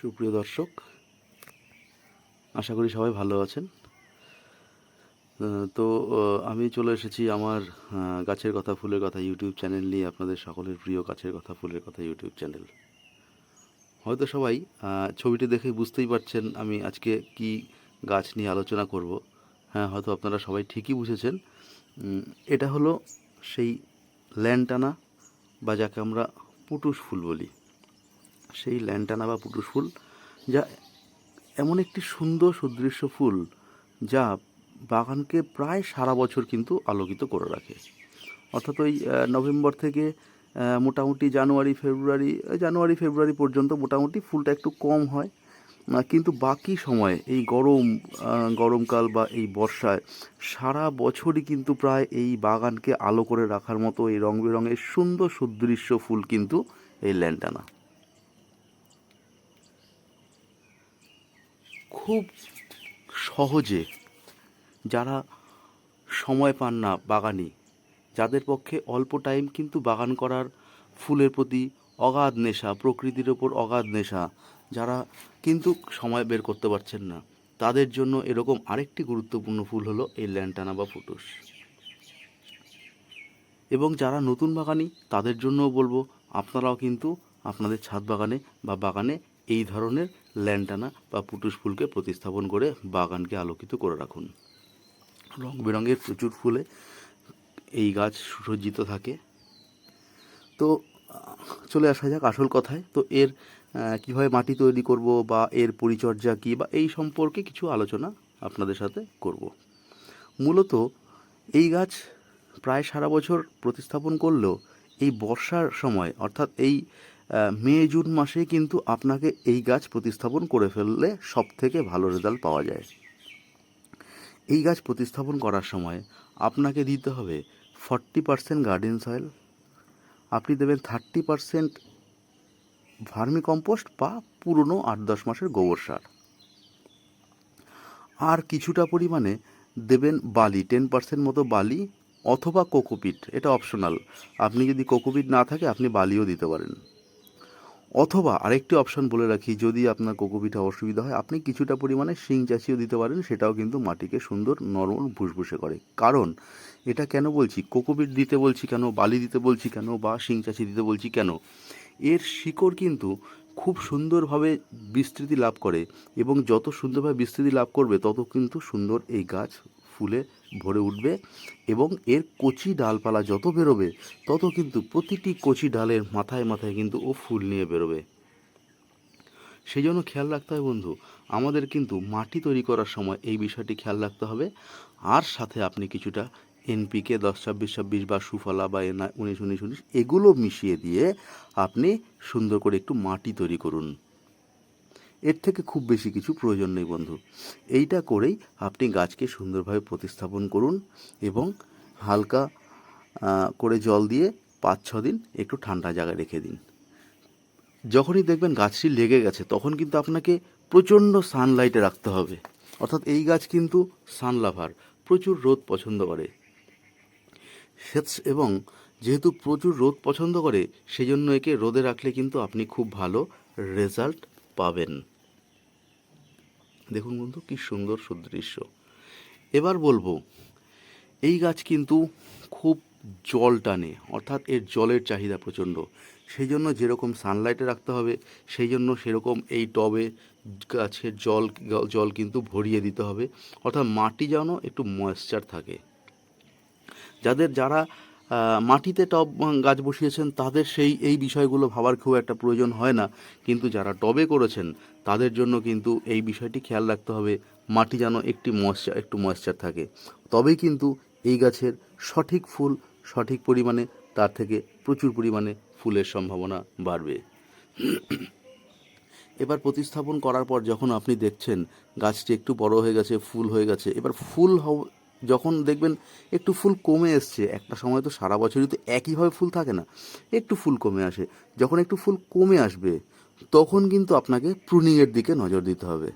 সুপ্রিয় দর্শক, আশা করি সবাই ভালো আছেন। তো আমি চলে এসেছি আমার গাছের কথা ফুলের কথা ইউটিউব চ্যানেল নিয়ে, আপনাদের সকলের প্রিয় গাছের কথা ফুলের কথা ইউটিউব চ্যানেল। হয়তো সবাই ছবিটি দেখে বুঝতেই পারছেন আমি আজকে কি গাছ নিয়ে আলোচনা করব। হ্যাঁ, হয়তো আপনারা সবাই ঠিকই বুঝেছেন। এটা হলো সেই ল্যান্টানা বা যাকে আমরা পুটুস ফুল বলি, সেই ল্যান্টানা বা পুটুস ফুল, যা এমন একটি সুন্দর সুদৃশ্য ফুল যা বাগানকে প্রায় সারা বছর কিন্তু আলোকিত করে রাখে। অর্থাৎ ওই নভেম্বর থেকে মোটামুটি জানুয়ারি ফেব্রুয়ারি পর্যন্ত মোটামুটি ফুলটা একটু কম হয়, কিন্তু বাকি সময় এই গরমকাল বা এই বর্ষায় সারা বছরই কিন্তু প্রায় এই বাগানকে আলো করে রাখার মতো এই রং বেরঙের সুন্দর সুদৃশ্য ফুল কিন্তু এই ল্যান্টানা। খুব সহজে যারা সময় পান না বাগানি, যাদের পক্ষে অল্প টাইম কিন্তু বাগান করার, ফুলের প্রতি অগাধ নেশা, প্রকৃতির ওপর অগাধ নেশা, যারা কিন্তু সময় বের করতে পারছেন না, তাদের জন্য এরকম আরেকটি গুরুত্বপূর্ণ ফুল হলো এই ল্যান্টানা বা পুটুস। এবং যারা নতুন বাগানি তাদের জন্যও বলবো, আপনারাও কিন্তু আপনাদের ছাদ বাগানে বা বাগানে এই ধরনের ল্যান্টানা বা পুটুস ফুলকে প্রতিস্থাপন করে বাগানকে আলোকিত করে রাখুন। রং বেরঙের প্রচুর ফুলে এই গাছ সুসজ্জিত থাকে। তো চলে আসা যাক আসল কথায়। তো এর কীভাবে মাটি তৈরি করব বা এর পরিচর্যা কী বা এই সম্পর্কে কিছু আলোচনা আপনাদের সাথে করব। মূলত এই গাছ প্রায় সারা বছর প্রতিস্থাপন করলেও এই বর্ষার সময় অর্থাৎ এই মে জুন মাসে কিন্তু আপনাকে এই গাছ প্রতিস্থাপন করে ফেললে সব থেকে ভালো রেজাল্ট পাওয়া যায়। এই গাছ প্রতিস্থাপন করার সময় আপনাকে দিতে হবে 40% গার্ডেন সয়েল, আপনি দেবেন 30% ভার্মি কম্পোস্ট বা পুরনো 8-10 মাসের গোবর সার, আর কিছুটা পরিমাণে দেবেন বালি, 10% মতো বালি অথবা কোকোপিট, এটা অপশনাল। আপনি যদি কোকোপিট না থাকে আপনি বালিও দিতে পারেন। অথবা আরেকটি অপশন বলে রাখি, যদি আপনার কোকোপিটে অসুবিধা হয় আপনি কিছুটা পরিমাণে শিং চাচিও দিতে পারেন, সেটাও কিন্তু মাটিকে সুন্দর নরম ভুসভুসে করে। কারণ এটা কেন বলছি, কোকোপিট দিতে বলছি কেন, বালি দিতে বলছি কেন, বা শিং চাচি দিতে বলছি কেন, এর শিকড় কিন্তু খুব সুন্দরভাবে বিস্তৃতি লাভ করে, এবং যত সুন্দরভাবে বিস্তৃতি লাভ করবে তত কিন্তু সুন্দর এই গাছ ফুলে ভরে উঠবে, এবং এর কচি ডালপালা যত বেরোবে তত কিন্তু প্রতিটি কচি ডালের মাথায় মাথায় কিন্তু ও ফুল নিয়ে বেরোবে। সেই জন্য খেয়াল রাখতে হবে বন্ধু, আমাদের কিন্তু মাটি তৈরি করার সময় এই বিষয়টি খেয়াল রাখতে হবে। আর সাথে আপনি কিছুটা এনপিকে 10-26-26 বা সুফলা বা 19-19-19 এগুলো মিশিয়ে দিয়ে আপনি সুন্দর করে একটু মাটি তৈরি করুন। এর থেকে খুব বেশি কিছু প্রয়োজন নেই বন্ধু। এইটা করেই আপনি গাছকে সুন্দরভাবে প্রতিস্থাপন করুন, এবং হালকা করে জল দিয়ে 5-6 দিন একটু ঠান্ডা জায়গায় রেখে দিন। যখনই দেখবেন গাছটি লেগে গেছে তখন কিন্তু আপনাকে প্রচণ্ড সানলাইটে রাখতে হবে। অর্থাৎ এই গাছ কিন্তু সানলাভার, প্রচুর রোদ পছন্দ করে। এবং যেহেতু প্রচুর রোদ পছন্দ করে, সেই জন্য একে রোদে রাখলে কিন্তু আপনি খুব ভালো রেজাল্ট পাবেন। দেখুন বন্ধু, কি সুন্দর সুদৃশ্য। এবার বলবো, এই গাছ কিন্তু খুব জল টানে, অর্থাৎ এর জলের চাহিদা প্রচণ্ড। সেই জন্য যেরকম সানলাইটে রাখতে হবে, সেই জন্য সেরকম এই টবে গাছের জল কিন্তু ভরিয়ে দিতে হবে, অর্থাৎ মাটি যেন একটু ময়েশ্চার থাকে। যারা মাটিতে টব গাছ বসিয়েছেন তাদের এই বিষয়গুলো ভাবার খুব একটা প্রয়োজন হয় না, কিন্তু যারা টবে করেছেন তাদের জন্য কিন্তু এই বিষয়টি খেয়াল রাখতে হবে, মাটি যেন একটু ময়েশ্চার থাকে, তবেই কিন্তু এই গাছের সঠিক ফুল সঠিক পরিমাণে, তার থেকে প্রচুর পরিমাণে ফুলের সম্ভাবনা বাড়বে। এবার প্রতিস্থাপন করার পর যখন আপনি দেখছেন গাছটি একটু বড় হয়ে গেছে, ফুল হয়ে গেছে, এবার যখন দেখবেন একটু ফুল কমে এসছে, একটা সময় তো সারা বছরই তো একইভাবে ফুল থাকে না, একটু ফুল কমে আসে, যখন একটু ফুল কমে আসবে তখন কিন্তু আপনাকে প্রুনিংয়ের দিকে নজর দিতে হবে।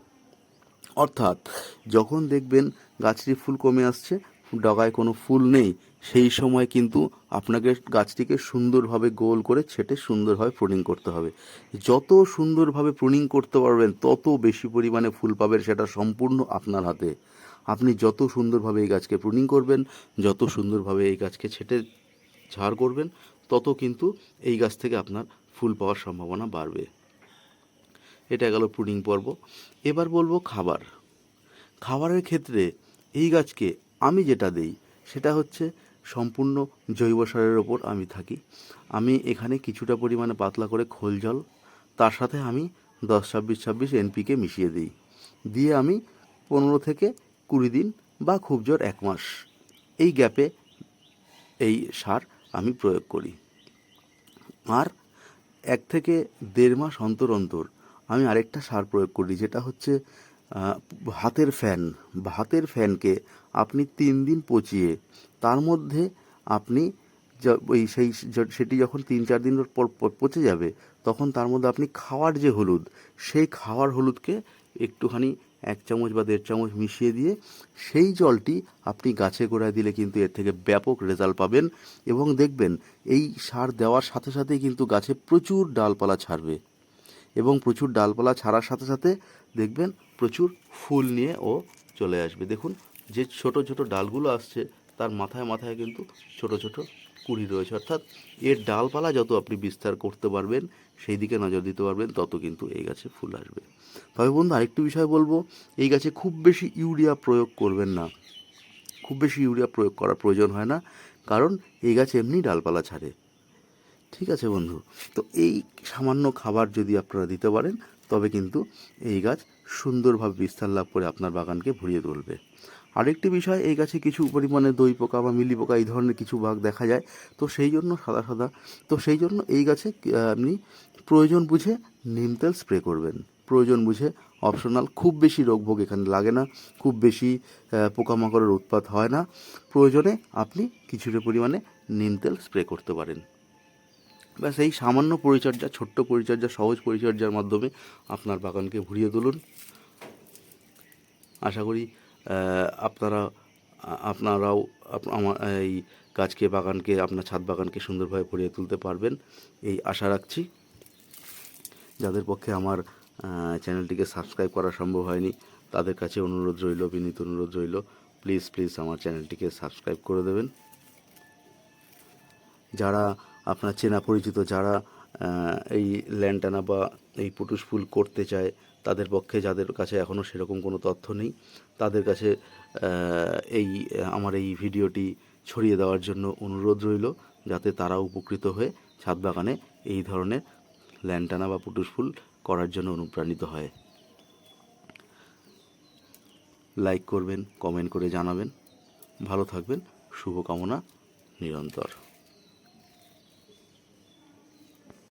অর্থাৎ যখন দেখবেন গাছটির ফুল কমে আসছে, ডগায় কোনো ফুল নেই, সেই সময় কিন্তু আপনাকে গাছটিকে সুন্দরভাবে গোল করে ছেটে সুন্দরভাবে প্রুনিং করতে হবে। যত সুন্দরভাবে প্রুনিং করতে পারবেন তত বেশি পরিমাণে ফুল পাবেন, সেটা সম্পূর্ণ আপনার হাতে। আপনি যত সুন্দরভাবে এই গাছকে প্রুনিং করবেন, যত সুন্দরভাবে এই গাছকে ছেটে ঝাড় করবেন, তত কিন্তু এই গাছ থেকে আপনার ফুল পাওয়ার সম্ভাবনা বাড়বে। এটা গেল প্রুনিং পর্ব। এবার বলবো খাবার। খাবারের ক্ষেত্রে এই গাছকে আমি যেটা দেই সেটা হচ্ছে সম্পূর্ণ জৈব সারের ওপর আমি থাকি। আমি এখানে কিছুটা পরিমাণে পাতলা করে খোল জল, তার সাথে আমি 10-26-26 NPK মিশিয়ে দিই। দিয়ে আমি 15 থেকে 20 দিন বা খুব জোর 1 মাস এই গ্যাপে এই সার আমি প্রয়োগ করি। আর 1 থেকে 1.5 মাস অন্তর অন্তর আমি আরেকটা সার প্রয়োগ করি, যেটা হচ্ছে হাতের ফ্যান। হাতের ফ্যানকে আপনি 3 দিন পচিয়ে তার মধ্যে আপনি সেটি যখন 3-4 দিন পর পচে যাবে, তখন তার মধ্যে আপনি খাওয়ার যে হলুদ, সেই খাওয়ার হলুদকে একটুখানি 1 চামচ বা 1.5 চামচ মিশিয়ে দিয়ে সেই জলটি আপনি গাছে গোড়ায় দিলে কিন্তু এর থেকে ব্যাপক রেজাল্ট পাবেন। এবং দেখবেন এই সার দেওয়ার সাথে সাথেই কিন্তু গাছে প্রচুর ডালপালা ছাড়বে, এবং প্রচুর ডালপালা ছাড়ার সাথে সাথে দেখবেন প্রচুর ফুল নিয়ে ও চলে আসবে। দেখুন যে ছোট ছোট ডালগুলো আসছে তার মাথায় মাথায় কিন্তু ছোট ছোট কুঁড়ি রয়েছে, অর্থাৎ এর ডালপালা যত আপনি বিস্তার করতে পারবেন, সেই দিকে নজর দিতে পারবেন, তত কিন্তু এই গাছে ফুল আসবে। তবে বন্ধু আরেকটু বিষয় বলবো, এই গাছে খুব বেশি ইউরিয়া প্রয়োগ করবেন না। খুব বেশি ইউরিয়া প্রয়োগ করার প্রয়োজন হয় না, কারণ এই গাছ এমনি ডালপালা ছাড়ে। ঠিক আছে বন্ধু, তো এই সামান্য খাবার যদি আপনারা দিতে পারেন, তবে কিন্তু এই গাছ সুন্দরভাবে বিস্তার লাভ করে আপনার বাগানকে ভরিয়ে তুলবে। আরেকটি বিষয়, এই গাছে কিছু পরিমাণে দই পোকা বা মিলি পোকা এই ধরনের কিছু ভাগ দেখা যায়, তো সেই জন্য সেই জন্য এই গাছে আপনি প্রয়োজন বুঝে নিম তেল স্প্রে করবেন। প্রয়োজন বুঝে, অপশনাল। খুব বেশি রোগভোগ এখানে লাগে না, খুব বেশি পোকামাকড়ের উৎপাত হয় না। প্রয়োজনে আপনি কিছুটা পরিমাণে নিম তেল স্প্রে করতে পারেন। ব্যাস এই সামান্য পরিচর্যা, ছোট্ট পরিচর্যা, সহজ পরিচর্যার মাধ্যমে আপনার বাগানকে ভরিয়ে তুলুন। আশা করি আপনারাও আমার এই বাগানকে আপনার ছাদ বাগানকে সুন্দরভাবে ভরিয়ে তুলতে পারবেন, এই আশা রাখছি। যাদের পক্ষে আমার চ্যানেলটিকে সাবস্ক্রাইব করা সম্ভব হয়নি, তাদের কাছে অনুরোধ রইল, বিনীত অনুরোধ রইল, প্লিজ আমার চ্যানেলটিকে সাবস্ক্রাইব করে দেবেন। যারা আপনার চেনা পরিচিত, যারা এই ল্যান্টানা বা এই পুটুস ফুল করতে চায়, তাদের পক্ষে, যাদের কাছে এখনও সেরকম কোনো তথ্য নেই, তাদের কাছে আমার এই ভিডিওটি ছড়িয়ে দেওয়ার জন্য অনুরোধ রইল, যাতে তারা উপকৃত হয়ে ছাদ বাগানে এই ধরনের ল্যান্টানা বা পুটুস ফুল করার জন্য অনুপ্রাণিত হয়। লাইক করবেন, কমেন্ট করে জানাবেন। ভালো থাকবেন, শুভকামনা নিরন্তর।